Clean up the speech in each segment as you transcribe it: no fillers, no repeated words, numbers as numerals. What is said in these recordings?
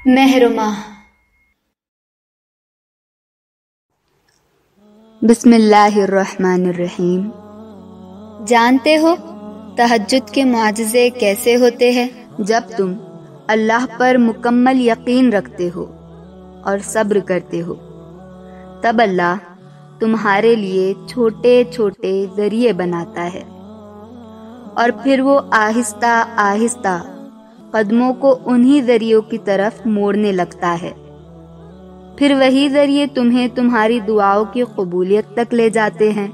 महरुमा। बिस्मिल्लाहिर्रहमानिर्रहीम। जानते हो तहज्जुद के मुआजिज़े कैसे होते हैं? जब तुम अल्लाह पर मुकम्मल यकीन रखते हो और सब्र करते हो, तब अल्लाह तुम्हारे लिए छोटे छोटे जरिए बनाता है और फिर वो आहिस्ता आहिस्ता कदमों को उन्हीं जरियों की तरफ मोड़ने लगता है। फिर वही जरिए तुम्हें तुम्हारी दुआओं की कबूलियत तक ले जाते हैं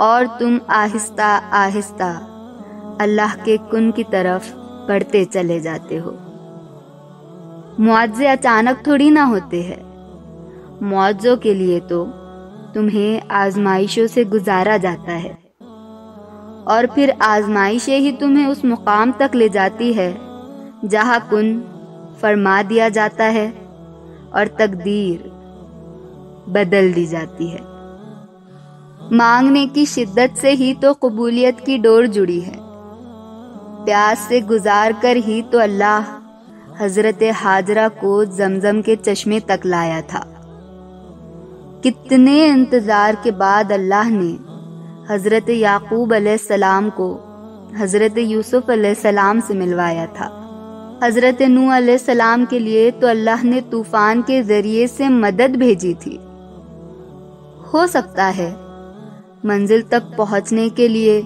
और तुम आहिस्ता आहिस्ता अल्लाह के कुन की तरफ बढ़ते चले जाते हो। मुआवजे अचानक थोड़ी ना होते हैं। मुआवजों के लिए तो तुम्हें आजमाइशों से गुजारा जाता है और फिर आजमाइशें ही तुम्हें उस मुकाम तक ले जाती है जहाँ कुन फरमा दिया जाता है और तकदीर बदल दी जाती है। मांगने की शिद्दत से ही तो कबूलियत की डोर जुड़ी है। प्यास से गुजार कर ही तो अल्लाह हजरत हाजरा को जमजम के चश्मे तक लाया था। कितने इंतजार के बाद अल्लाह ने हजरत याकूब अलैहिस्सलाम को हजरत यूसुफ अलैहिस्सलाम से मिलवाया था। हजरत नूह अलैहिस्सलाम के लिए तो अल्लाह ने तूफान के जरिए से मदद भेजी थी। हो सकता है मंजिल तक पहुंचने के लिए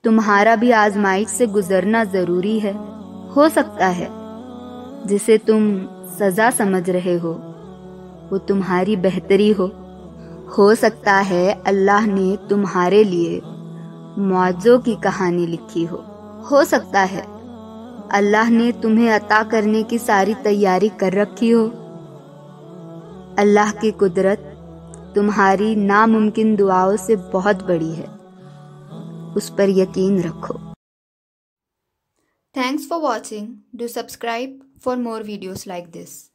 तुम्हारा भी आजमाइश से गुजरना जरूरी है। हो सकता है जिसे तुम सजा समझ रहे हो वो तुम्हारी बेहतरी हो सकता है अल्लाह ने तुम्हारे लिए मौजों की कहानी लिखी हो सकता है अल्लाह ने तुम्हें अता करने की सारी तैयारी कर रखी हो। अल्लाह की कुदरत तुम्हारी नामुमकिन दुआओं से बहुत बड़ी है, उस पर यकीन रखो। Thanks for watching. Do subscribe for more videos like this.